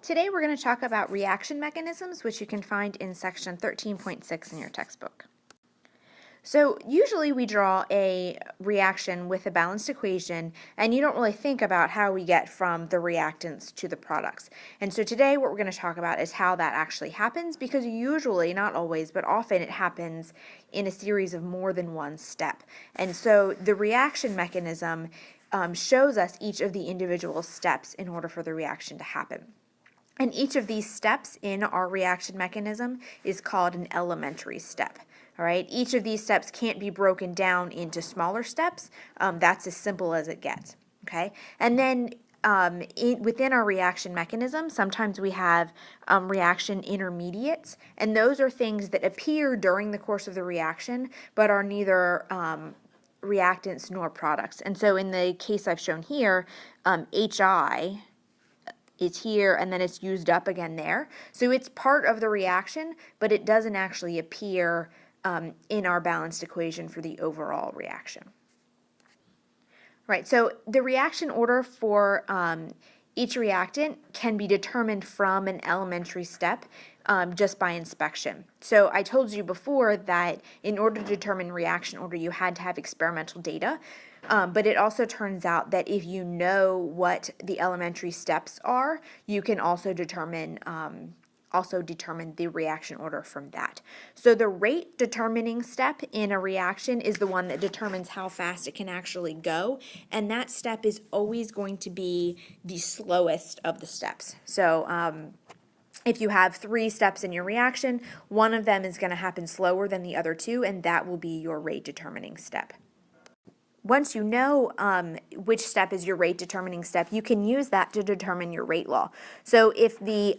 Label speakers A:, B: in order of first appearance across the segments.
A: Today we're going to talk about reaction mechanisms, which you can find in section 13.6 in your textbook. So usually we draw a reaction with a balanced equation, and you don't really think about how we get from the reactants to the products. And so today what we're going to talk about is how that actually happens, because usually, not always, but often it happens in a series of more than one step. And so the reaction mechanism shows us each of the individual steps in order for the reaction to happen. And each of these steps in our reaction mechanism is called an elementary step. All right, each of these steps can't be broken down into smaller steps. That's as simple as it gets. Okay, and then within our reaction mechanism, sometimes we have reaction intermediates, and those are things that appear during the course of the reaction, but are neither reactants nor products. And so in the case I've shown here, HI is here and then it's used up again there. So it's part of the reaction, but it doesn't actually appear in our balanced equation for the overall reaction. Right, so the reaction order for each reactant can be determined from an elementary step just by inspection. So I told you before that in order to determine reaction order, you had to have experimental data. But it also turns out that if you know what the elementary steps are, you can also determine the reaction order from that. So the rate determining step in a reaction is the one that determines how fast it can actually go, and that step is always going to be the slowest of the steps. So if you have 3 steps in your reaction, one of them is going to happen slower than the other 2, and that will be your rate determining step. Once you know which step is your rate determining step, you can use that to determine your rate law. So if the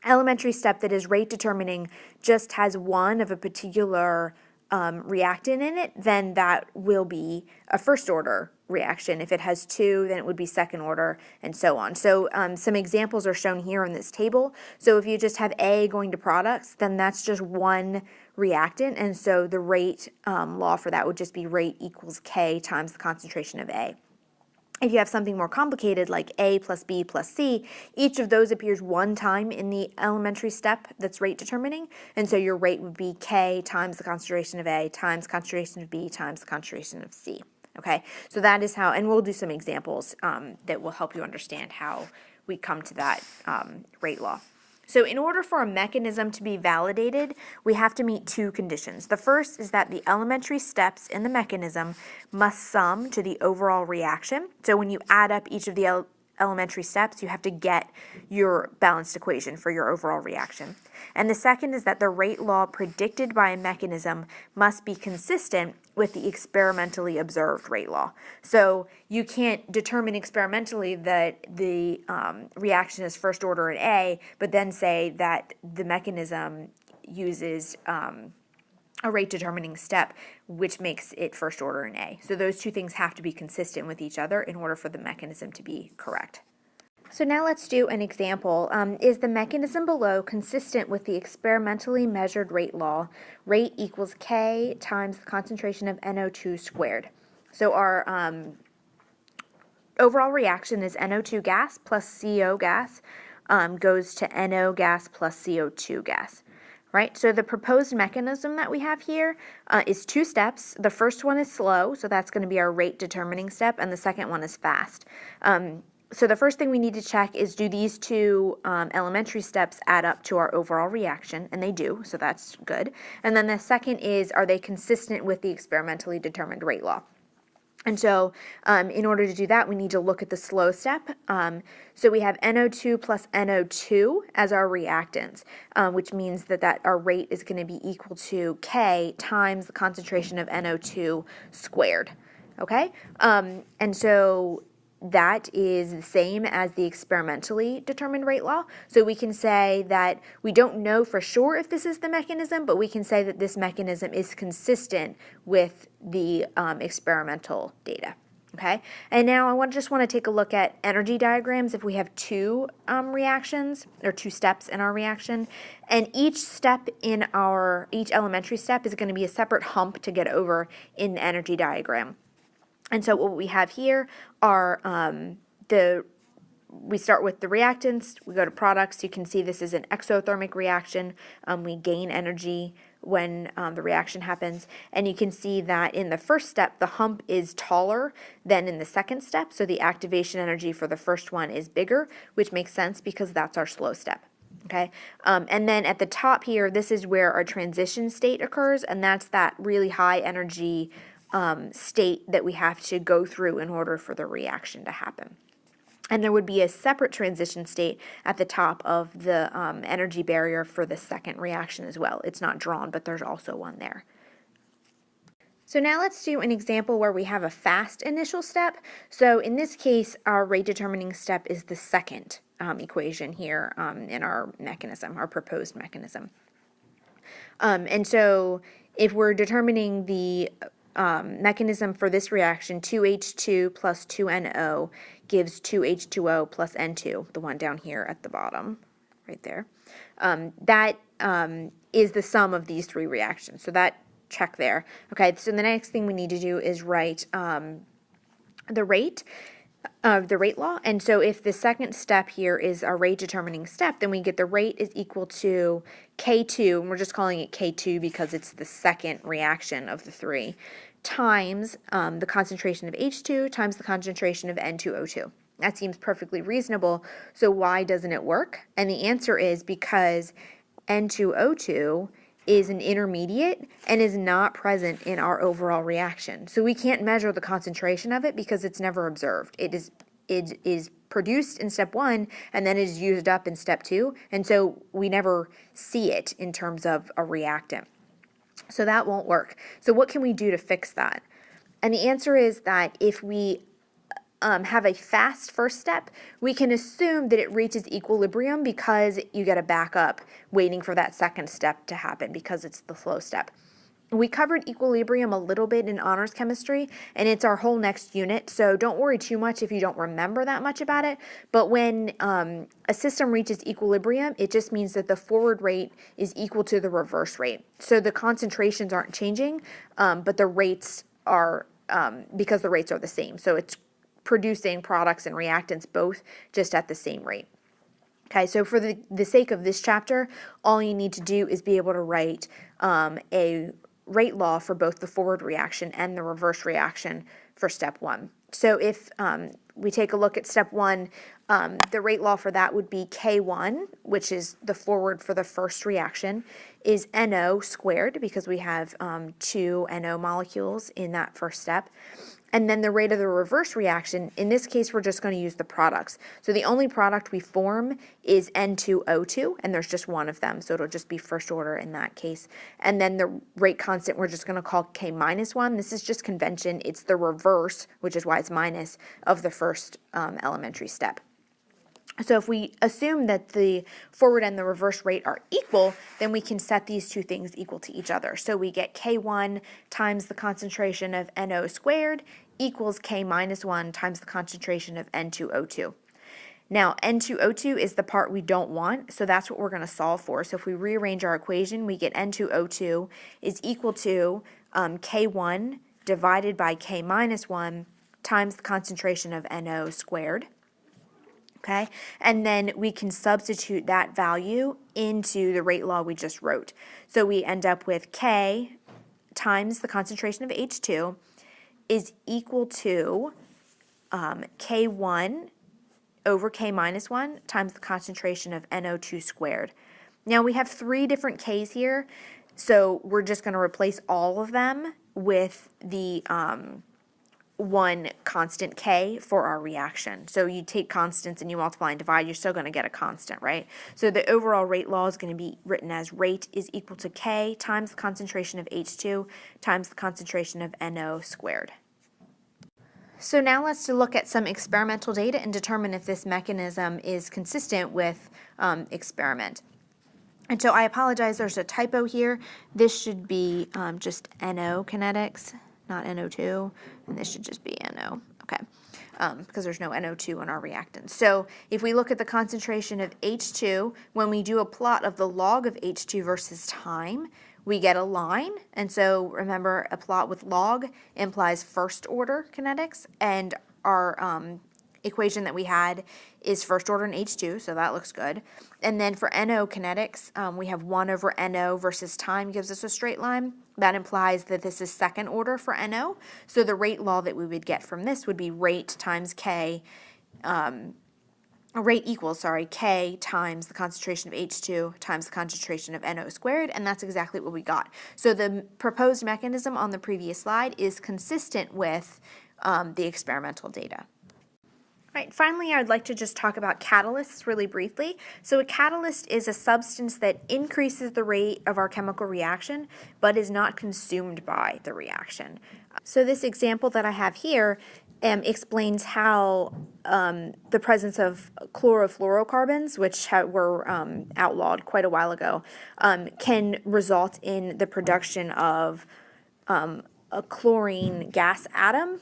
A: elementary step that is rate determining just has one of a particular reactant in it, then that will be a first order reaction. If it has 2, then it would be second order, and so on. So some examples are shown here in this table. So if you just have A going to products, then that's just one reactant, and so the rate law for that would just be rate equals K times the concentration of A. If you have something more complicated like A plus B plus C, each of those appears one time in the elementary step that's rate determining, and so your rate would be K times the concentration of A times concentration of B times the concentration of C. Okay, so that is how, and we'll do some examples that will help you understand how we come to that rate law. So in order for a mechanism to be validated, we have to meet 2 conditions. The first is that the elementary steps in the mechanism must sum to the overall reaction. So when you add up each of the elementary steps, you have to get your balanced equation for your overall reaction. And the second is that the rate law predicted by a mechanism must be consistent with the experimentally observed rate law. So you can't determine experimentally that the reaction is first order in A, but then say that the mechanism uses a rate determining step which makes it first order in A. So those 2 things have to be consistent with each other in order for the mechanism to be correct. So now let's do an example. Is the mechanism below consistent with the experimentally measured rate law? Rate equals K times the concentration of NO2 squared. So our overall reaction is NO2 gas plus CO gas goes to NO gas plus CO2 gas. Right, so the proposed mechanism that we have here is 2 steps. The first one is slow, so that's going to be our rate determining step, and the second one is fast. So the first thing we need to check is, do these 2 elementary steps add up to our overall reaction? And they do, so that's good. And then the second is, are they consistent with the experimentally determined rate law? And so in order to do that, we need to look at the slow step. So we have NO2 plus NO2 as our reactants, which means that our rate is going to be equal to K times the concentration of NO2 squared. Okay? And so that is the same as the experimentally determined rate law. So we can say that we don't know for sure if this is the mechanism, but we can say that this mechanism is consistent with the experimental data. Okay, and now I just want to take a look at energy diagrams if we have 2 reactions or 2 steps in our reaction, and each elementary step is going to be a separate hump to get over in the energy diagram. And so what we have here are the we start with the reactants, we go to products. You can see this is an exothermic reaction. We gain energy when the reaction happens. And you can see that in the first step, the hump is taller than in the second step. So the activation energy for the first one is bigger, which makes sense because that's our slow step. Okay, and then at the top here, this is where our transition state occurs, and that's that really high energy state that we have to go through in order for the reaction to happen. And there would be a separate transition state at the top of the energy barrier for the second reaction as well. It's not drawn, but there's also one there. So now let's do an example where we have a fast initial step. So in this case, our rate determining step is the second equation here in our mechanism, our proposed mechanism. And so if we're determining the mechanism for this reaction, 2H2 plus 2NO gives 2H2O plus N2, the one down here at the bottom, right there. That is the sum of these three reactions. So that check there. Okay, so the next thing we need to do is write the rate law. And so if the second step here is our rate determining step, then we get the rate is equal to K2, and we're just calling it K2 because it's the second reaction of the three, times the concentration of H2 times the concentration of N2O2. That seems perfectly reasonable. So why doesn't it work? And the answer is because N2O2 is an intermediate and is not present in our overall reaction. So we can't measure the concentration of it because it's never observed. It is produced in step one and then it is used up in step two, and so we never see it in terms of a reactant. So that won't work. So what can we do to fix that? And the answer is that if we have a fast first step, we can assume that it reaches equilibrium because you get a backup waiting for that second step to happen because it's the slow step. We covered equilibrium a little bit in honors chemistry, and it's our whole next unit, so don't worry too much if you don't remember that much about it. But when a system reaches equilibrium, it just means that the forward rate is equal to the reverse rate. So the concentrations aren't changing, but the rates are, because the rates are the same. So it's producing products and reactants both just at the same rate. Okay, so for the sake of this chapter, all you need to do is be able to write a rate law for both the forward reaction and the reverse reaction for step one. So if we take a look at step one, the rate law for that would be K1, which is the forward for the first reaction, is NO squared because we have two NO molecules in that first step. And then the rate of the reverse reaction, in this case, we're just going to use the products. So the only product we form is N2O2, and there's just one of them, so it'll just be first order in that case. And then the rate constant, we're just going to call K minus 1. This is just convention. It's the reverse, which is why it's minus, of the first elementary step. So if we assume that the forward and the reverse rate are equal, then we can set these two things equal to each other. So we get K1 times the concentration of NO squared equals K minus 1 times the concentration of N2O2. Now, N2O2 is the part we don't want, so that's what we're going to solve for. So if we rearrange our equation, we get N2O2 is equal to K1 divided by K minus 1 times the concentration of NO squared. Okay, and then we can substitute that value into the rate law we just wrote. So we end up with K times the concentration of H2 is equal to K1 over K minus 1 times the concentration of NO2 squared. Now we have three different Ks here, so we're just going to replace all of them with the one constant K for our reaction. So you take constants and you multiply and divide, you're still going to get a constant, right? So the overall rate law is going to be written as rate is equal to K times the concentration of H2 times the concentration of NO squared. So now let's look at some experimental data and determine if this mechanism is consistent with experiment. And so I apologize, there's a typo here. This should be just NO kinetics, not NO2, and this should just be NO, okay, because there's no NO2 in our reactant. So if we look at the concentration of H2, when we do a plot of the log of H2 versus time, we get a line, and so remember, a plot with log implies first order kinetics, and our equation that we had is first order in H2, so that looks good. And then for NO kinetics, we have 1 over NO versus time gives us a straight line. That implies that this is second order for NO. So the rate law that we would get from this would be rate times K, rate equals, K times the concentration of H2 times the concentration of NO squared, and that's exactly what we got. So the proposed mechanism on the previous slide is consistent with the experimental data. Right, finally, I would like to just talk about catalysts really briefly. So a catalyst is a substance that increases the rate of our chemical reaction, but is not consumed by the reaction. So this example that I have here explains how the presence of chlorofluorocarbons, which were outlawed quite a while ago, can result in the production of a chlorine gas atom,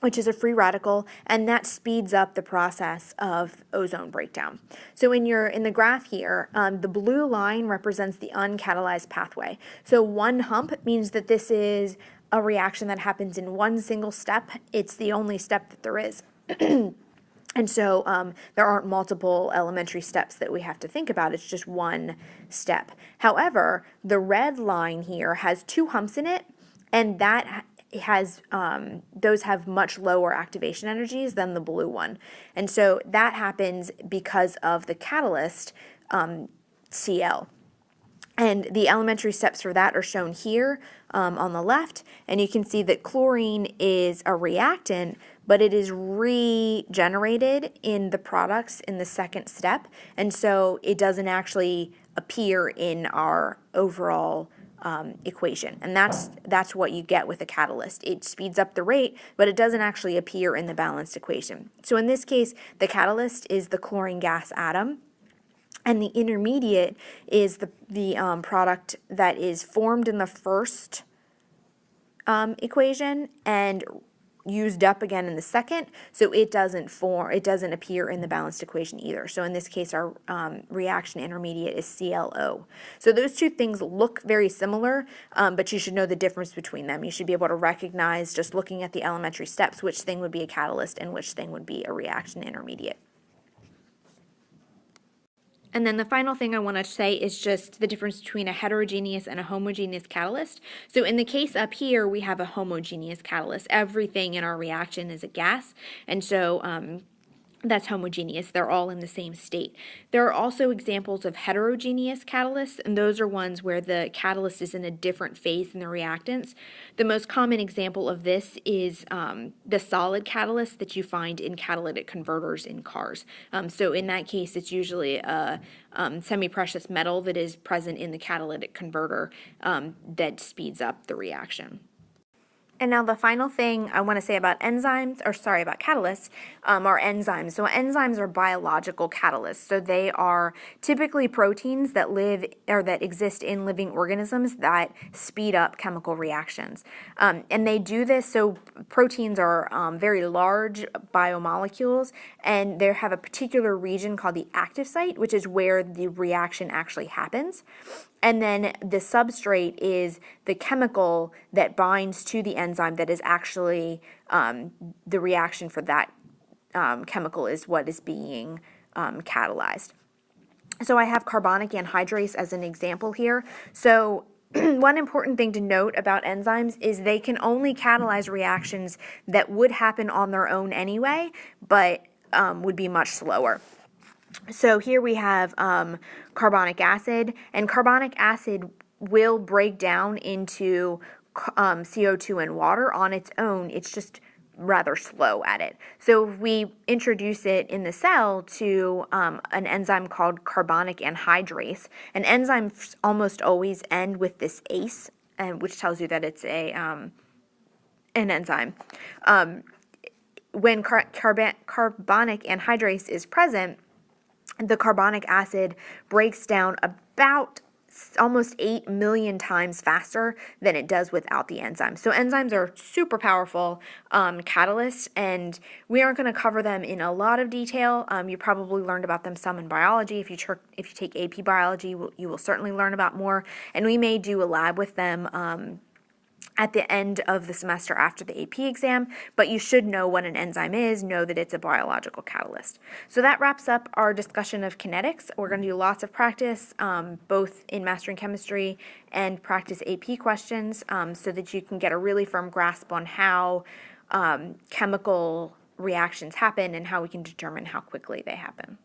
A: which is a free radical, and that speeds up the process of ozone breakdown. So in the graph here, the blue line represents the uncatalyzed pathway. So one hump means that this is a reaction that happens in one single step. It's the only step that there is. And so there aren't multiple elementary steps that we have to think about. It's just one step. However, the red line here has 2 humps in it, and that has those have much lower activation energies than the blue one. And so that happens because of the catalyst Cl. And the elementary steps for that are shown here on the left. And you can see that chlorine is a reactant, but it is regenerated in the products in the second step. And so it doesn't actually appear in our overall equation. And that's what you get with a catalyst. It speeds up the rate, but it doesn't actually appear in the balanced equation. So in this case, the catalyst is the chlorine gas atom, and the intermediate is the product that is formed in the first equation and used up again in the second, so it doesn't appear in the balanced equation either. So in this case, our reaction intermediate is ClO. So those two things look very similar, but you should know the difference between them. You should be able to recognize, just looking at the elementary steps, which thing would be a catalyst and which thing would be a reaction intermediate. And then the final thing I want to say is just the difference between a heterogeneous and a homogeneous catalyst. So in the case up here, we have a homogeneous catalyst. Everything in our reaction is a gas, and so that's homogeneous. They're all in the same state. There are also examples of heterogeneous catalysts, and those are ones where the catalyst is in a different phase than the reactants. The most common example of this is the solid catalyst that you find in catalytic converters in cars. So in that case, it's usually a semi-precious metal that is present in the catalytic converter that speeds up the reaction. And now the final thing I want to say about catalysts are enzymes. So enzymes are biological catalysts. So they are typically proteins that live or that exist in living organisms that speed up chemical reactions. And they do this, so proteins are very large biomolecules, and they have a particular region called the active site, which is where the reaction actually happens. And then the substrate is the chemical that binds to the enzyme that is actually the reaction for that chemical is what is being catalyzed. So I have carbonic anhydrase as an example here. So one important thing to note about enzymes is they can only catalyze reactions that would happen on their own anyway, but would be much slower. So here we have carbonic acid, and carbonic acid will break down into CO2 and water on its own. It's just rather slow at it. So if we introduce it in the cell to an enzyme called carbonic anhydrase, and enzymes almost always end with this ACE, which tells you that it's an enzyme. When carbonic anhydrase is present, the carbonic acid breaks down about almost 8 million times faster than it does without the enzyme. So enzymes are super powerful catalysts, and we aren't going to cover them in a lot of detail. You probably learned about them some in biology. If you take AP biology, you will certainly learn about more, and we may do a lab with them at the end of the semester after the AP exam, but you should know what an enzyme is, know that it's a biological catalyst. So that wraps up our discussion of kinetics. We're going to do lots of practice, both in Mastering Chemistry and practice AP questions, so that you can get a really firm grasp on how chemical reactions happen and how we can determine how quickly they happen.